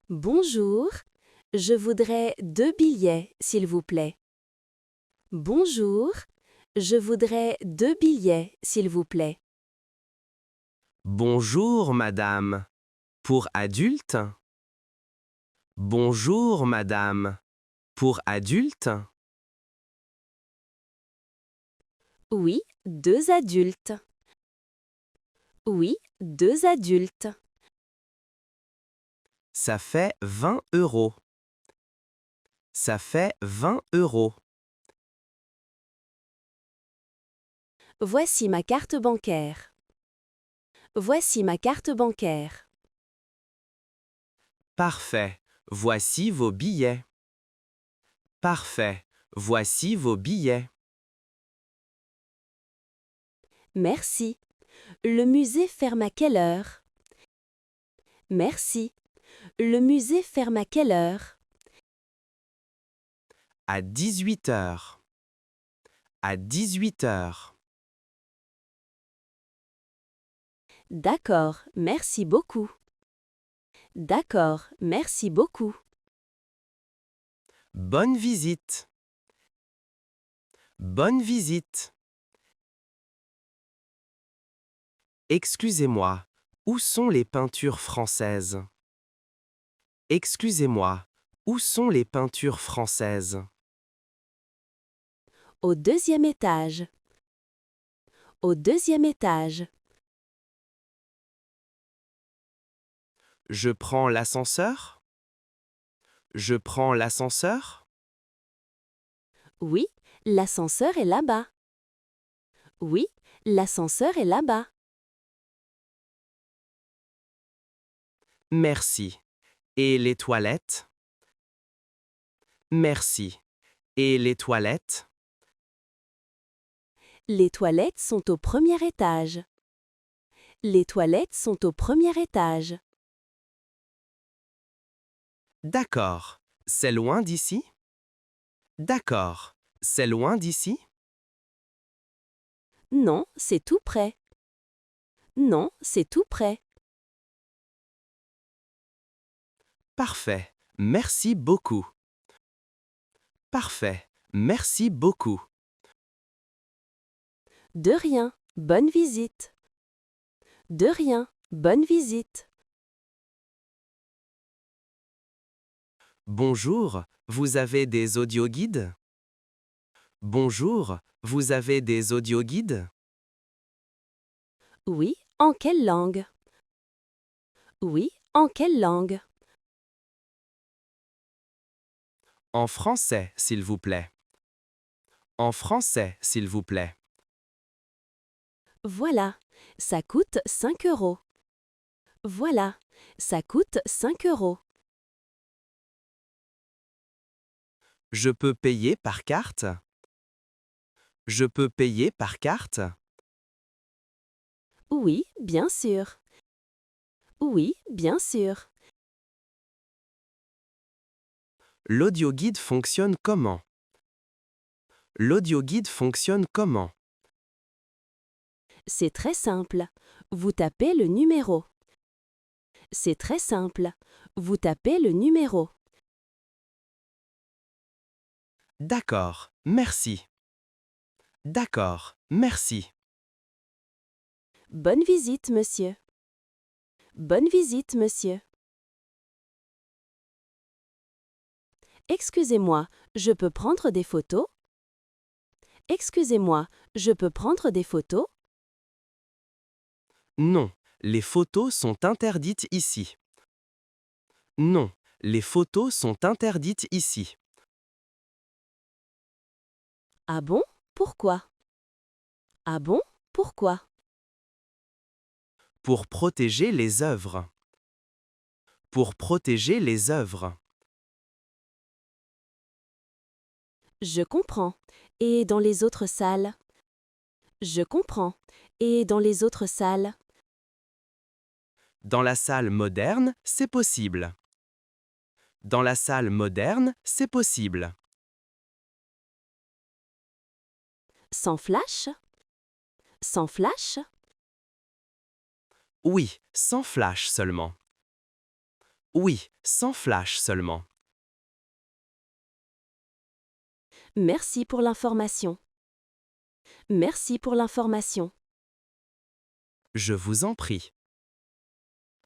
Bonjour, je voudrais 2 billets, s'il vous plaît. Bonjour, je voudrais 2 billets, s'il vous plaît. Bonjour, madame. Pour adulte? Bonjour, madame. Pour adulte? Oui, 2 adultes. Oui, 2 adultes. Ça fait 20 euros. Ça fait 20 euros. Voici ma carte bancaire. Voici ma carte bancaire. Parfait. Voici vos billets. Parfait. Voici vos billets. Merci. Le musée ferme à quelle heure? Merci. Le musée ferme à quelle heure? À 18 heures. À 18 heures. D'accord, merci beaucoup. D'accord, merci beaucoup. Bonne visite. Bonne visite. Excusez-moi, où sont les peintures françaises? Excusez-moi, où sont les peintures françaises? Au 2e étage. Au 2e étage. Je prends l'ascenseur? Je prends l'ascenseur? Oui, l'ascenseur est là-bas. Oui, l'ascenseur est là-bas. Merci. Et les toilettes? Merci. Et les toilettes? Les toilettes sont au 1er étage. Les toilettes sont au 1er étage. D'accord. C'est loin d'ici? D'accord. C'est loin d'ici? Non, c'est tout près. Non, c'est tout près. Parfait. Merci beaucoup. Parfait. Merci beaucoup. De rien, bonne visite. De rien, bonne visite. Bonjour, vous avez des audioguides? Bonjour, vous avez des audioguides? Oui, en quelle langue? Oui, en quelle langue? En français, s'il vous plaît. En français, s'il vous plaît. Voilà, ça coûte 5 euros. Voilà, ça coûte 5 euros. Je peux payer par carte? Je peux payer par carte? Oui, bien sûr. Oui, bien sûr. L'audioguide fonctionne comment? L'audioguide fonctionne comment? C'est très simple. Vous tapez le numéro. C'est très simple. Vous tapez le numéro. D'accord, merci. D'accord, merci. Bonne visite, monsieur. Bonne visite, monsieur. Excusez-moi, je peux prendre des photos? Excusez-moi, je peux prendre des photos? Non, les photos sont interdites ici. Non, les photos sont interdites ici. Ah bon? Pourquoi? Ah bon? Pourquoi? Pour protéger les œuvres. Pour protéger les œuvres. Je comprends. Et dans les autres salles? Je comprends. Et dans les autres salles? Dans la salle moderne, c'est possible. Dans la salle moderne, c'est possible. Sans flash? Sans flash? Oui, sans flash seulement. Oui, sans flash seulement. Merci pour l'information. Merci pour l'information. Je vous en prie.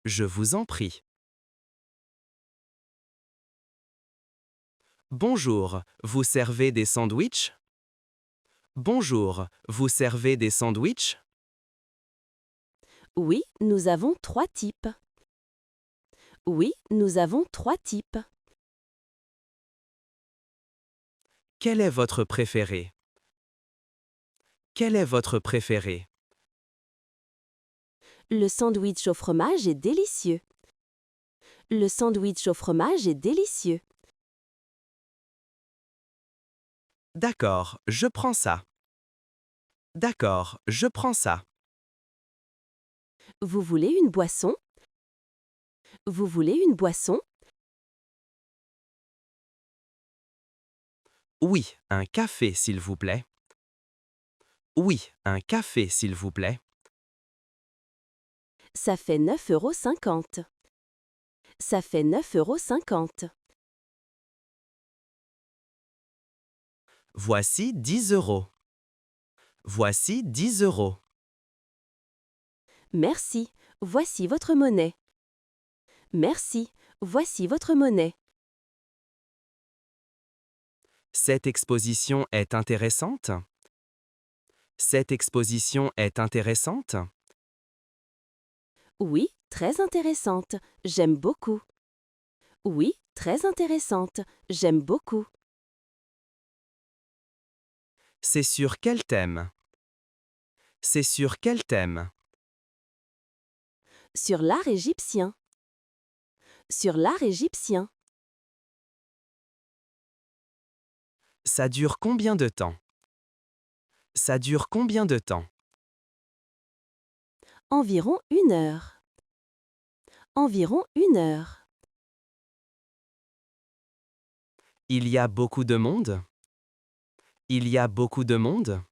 Je vous en prie. Bonjour, vous servez des sandwichs? Bonjour, vous servez des sandwichs? Oui, nous avons 3 types. Oui, nous avons 3 types. Quel est votre préféré? Quel est votre préféré? Le sandwich au fromage est délicieux. Le sandwich au fromage est délicieux. D'accord, je prends ça. D'accord, je prends ça. Vous voulez une boisson? Vous voulez une boisson? Oui, un café s'il vous plaît. Oui, un café s'il vous plaît. Ça fait 9,50 €. Ça fait 9,50 €. Voici 10 euros. Voici 10 euros. Merci, voici votre monnaie. Merci, voici votre monnaie. Cette exposition est intéressante? Cette exposition est intéressante? Oui, très intéressante. J'aime beaucoup. Oui, très intéressante. J'aime beaucoup. C'est sur quel thème? C'est sur quel thème? Sur l'art égyptien. Sur l'art égyptien. Ça dure combien de temps? Ça dure combien de temps? Environ 1 heure. Environ 1 heure. Il y a beaucoup de monde? Il y a beaucoup de monde?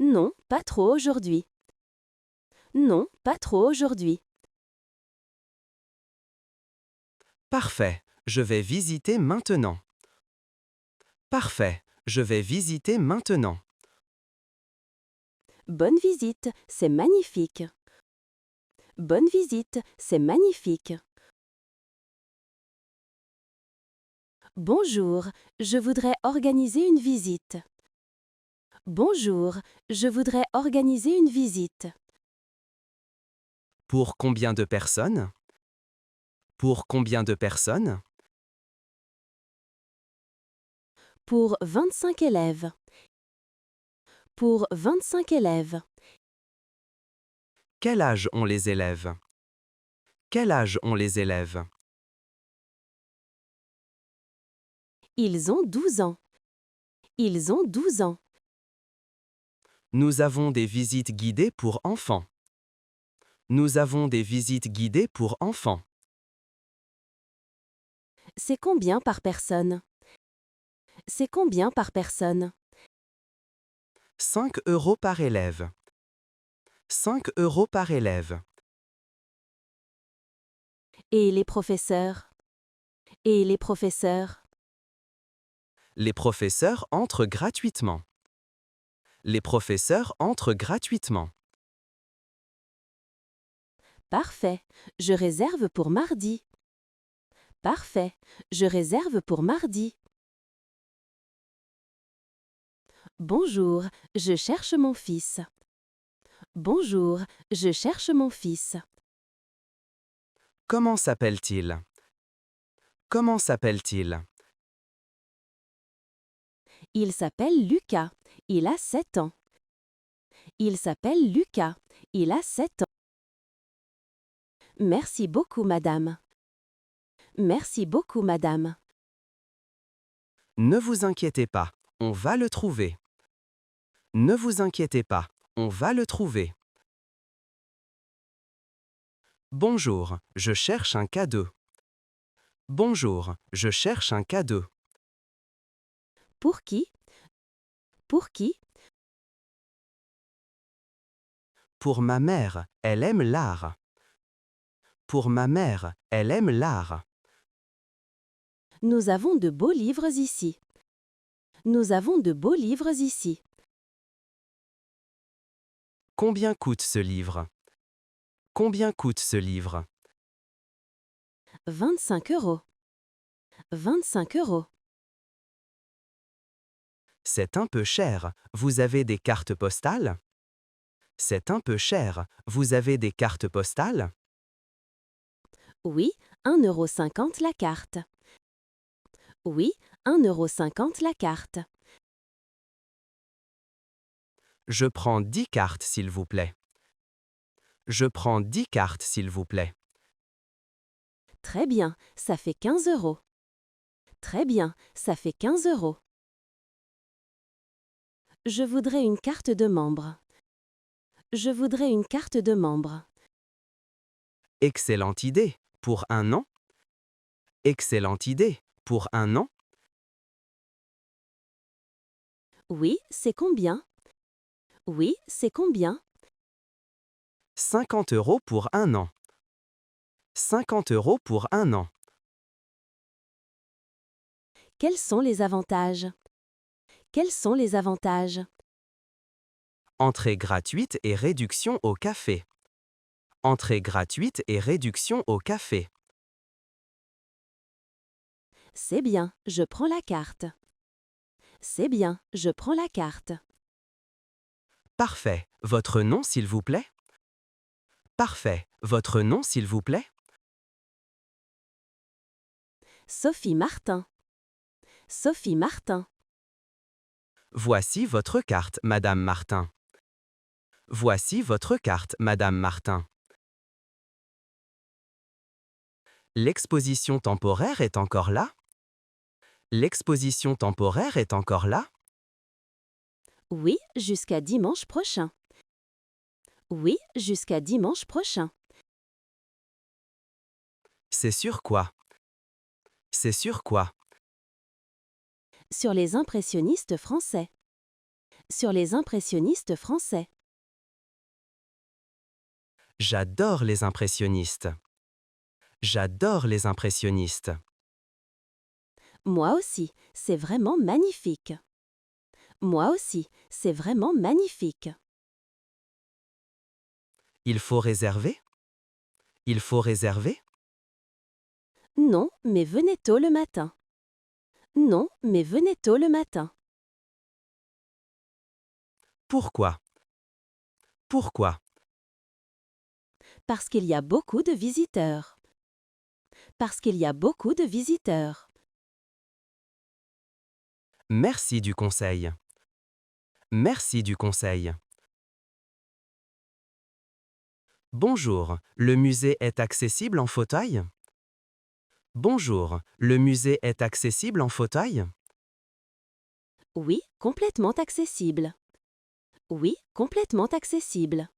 Non, pas trop aujourd'hui. Non, pas trop aujourd'hui. Parfait, je vais visiter maintenant. Parfait, je vais visiter maintenant. Bonne visite, c'est magnifique. Bonne visite, c'est magnifique. Bonjour, je voudrais organiser une visite. Bonjour, je voudrais organiser une visite. Pour combien de personnes? Pour combien de personnes? Pour 25 élèves. Pour 25 élèves. Quel âge ont les élèves? Quel âge ont les élèves? Ils ont 12 ans. Ils ont 12 ans. Nous avons des visites guidées pour enfants. Nous avons des visites guidées pour enfants. C'est combien par personne? C'est combien par personne? 5 euros par élève. 5 euros par élève. Et les professeurs? Et les professeurs? Les professeurs entrent gratuitement. Les professeurs entrent gratuitement. Parfait, je réserve pour mardi. Parfait, je réserve pour mardi. Bonjour, je cherche mon fils. Bonjour, je cherche mon fils. Comment s'appelle-t-il? Comment s'appelle-t-il? Il s'appelle Lucas. Il a 7 ans. Il s'appelle Lucas. Il a 7 ans. Merci beaucoup, madame. Merci beaucoup, madame. Ne vous inquiétez pas, on va le trouver. Ne vous inquiétez pas, on va le trouver. Bonjour, je cherche un cadeau. Bonjour, je cherche un cadeau. Pour qui? Pour qui? Pour ma mère, elle aime l'art. pour ma mère, elle aime l'art. Nous avons de beaux livres ici. Nous avons de beaux livres ici. Combien coûte ce livre? Combien coûte ce livre? 25 euros. 25 euros. C'est un peu cher, vous avez des cartes postales? C'est un peu cher, vous avez des cartes postales? Oui, 1,50 € la carte. Oui, 1,50 € la carte. Je prends 10 cartes s'il vous plaît. Je prends 10 cartes s'il vous plaît. Très bien, ça fait 15 euros. Très bien, ça fait 15 euros. Je voudrais une carte de membre. Je voudrais une carte de membre. Excellente idée, pour un an? Excellente idée, pour un an? Oui, c'est combien? Oui, c'est combien? 50 euros pour un an. 50 euros pour un an. Quels sont les avantages? Quels sont les avantages? Entrée gratuite et réduction au café. Entrée gratuite et réduction au café. C'est bien, je prends la carte. C'est bien, je prends la carte. Parfait. Votre nom s'il vous plaît? Parfait. Votre nom s'il vous plaît? Sophie Martin. Sophie Martin. Voici votre carte, Madame Martin. Voici votre carte, Madame Martin. L'exposition temporaire est encore là? L'exposition temporaire est encore là? Oui, jusqu'à dimanche prochain. Oui, jusqu'à dimanche prochain. C'est sur quoi? C'est sur quoi? Sur les impressionnistes français. Sur les impressionnistes français. J'adore les impressionnistes. J'adore les impressionnistes. Moi aussi, c'est vraiment magnifique. Moi aussi, c'est vraiment magnifique. Il faut réserver? Il faut réserver? Non, mais venez tôt le matin. Non, mais venez tôt le matin. Pourquoi? Pourquoi? Parce qu'il y a beaucoup de visiteurs. Parce qu'il y a beaucoup de visiteurs. Merci du conseil. Merci du conseil. Bonjour, le musée est accessible en fauteuil? Bonjour, le musée est accessible en fauteuil? Oui, complètement accessible. Oui, complètement accessible.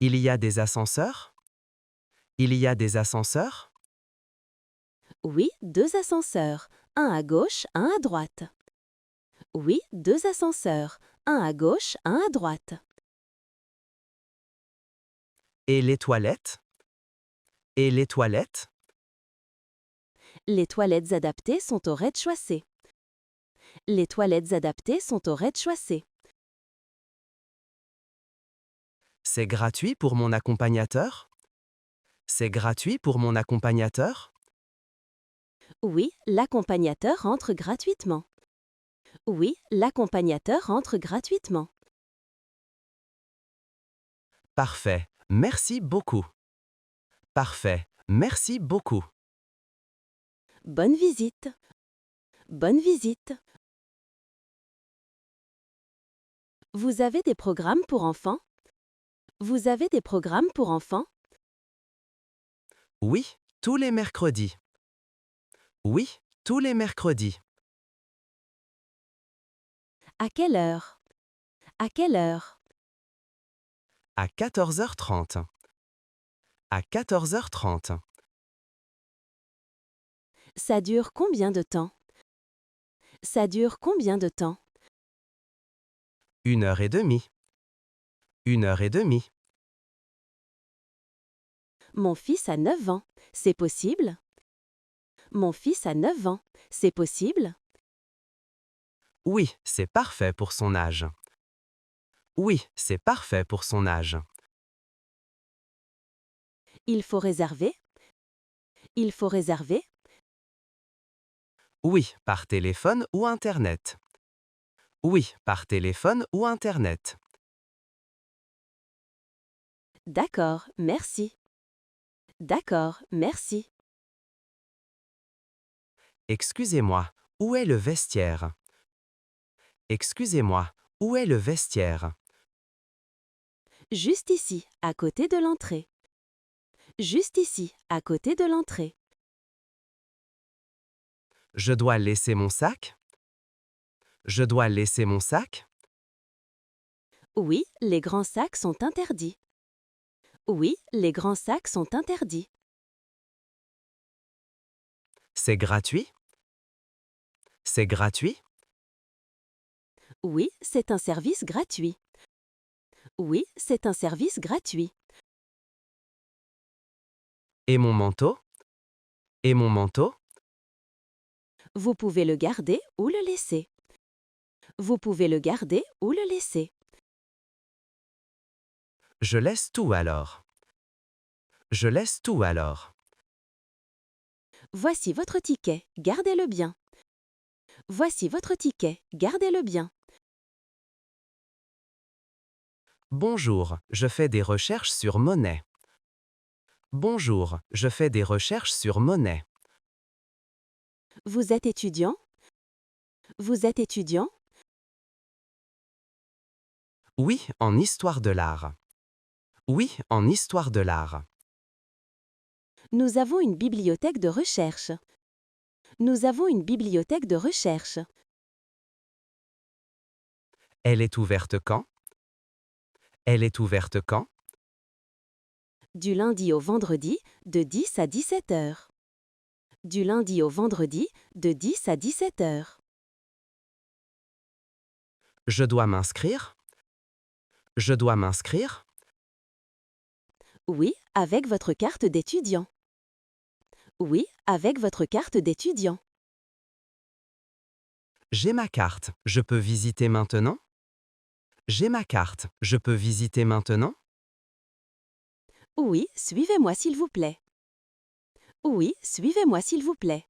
Il y a des ascenseurs? Il y a des ascenseurs? Oui, 2 ascenseurs. Un à gauche, un à droite. Oui, 2 ascenseurs. Un à gauche, un à droite. Et les toilettes? Et les toilettes? Les toilettes adaptées sont au rez-de-chaussée. Les toilettes adaptées sont au rez-de-chaussée. C'est gratuit pour mon accompagnateur? C'est gratuit pour mon accompagnateur? Oui, l'accompagnateur entre gratuitement. Oui, l'accompagnateur entre gratuitement. Parfait, merci beaucoup. Parfait, merci beaucoup. Bonne visite. Bonne visite. Vous avez des programmes pour enfants? Vous avez des programmes pour enfants? Oui, tous les mercredis. Oui, tous les mercredis. À quelle heure? À quelle heure? À 14h30. À 14h30. Ça dure combien de temps? Ça dure combien de temps? 1h30. 1h30. Mon fils a 9 ans. C'est possible? Mon fils a 9 ans. C'est possible? Oui, c'est parfait pour son âge. Oui, c'est parfait pour son âge. Il faut réserver? Il faut réserver? Oui, par téléphone ou Internet. Oui, par téléphone ou Internet. D'accord, merci. D'accord, merci. Excusez-moi, où est le vestiaire? Excusez-moi, où est le vestiaire? Juste ici, à côté de l'entrée. Juste ici, à côté de l'entrée. Je dois laisser mon sac? Je dois laisser mon sac? Oui, les grands sacs sont interdits. Oui, les grands sacs sont interdits. C'est gratuit? C'est gratuit? Oui, c'est un service gratuit. Oui, c'est un service gratuit. Et mon manteau? Et mon manteau? Vous pouvez le garder ou le laisser. Vous pouvez le garder ou le laisser. Je laisse tout alors. Je laisse tout alors. Voici votre ticket, gardez-le bien. Voici votre ticket, gardez-le bien. Bonjour, je fais des recherches sur monnaie. Bonjour, je fais des recherches sur monnaie. Vous êtes étudiant? Vous êtes étudiant? Oui, en histoire de l'art. Oui, en histoire de l'art. Nous avons une bibliothèque de recherche. Nous avons une bibliothèque de recherche. Elle est ouverte quand? Elle est ouverte quand? Du lundi au vendredi, de 10 à 17 heures. Du lundi au vendredi, de 10 à 17 heures. Je dois m'inscrire? Je dois m'inscrire? Oui, avec votre carte d'étudiant. Oui, avec votre carte d'étudiant. J'ai ma carte, je peux visiter maintenant? J'ai ma carte, je peux visiter maintenant? Oui, suivez-moi s'il vous plaît. Oui, suivez-moi s'il vous plaît.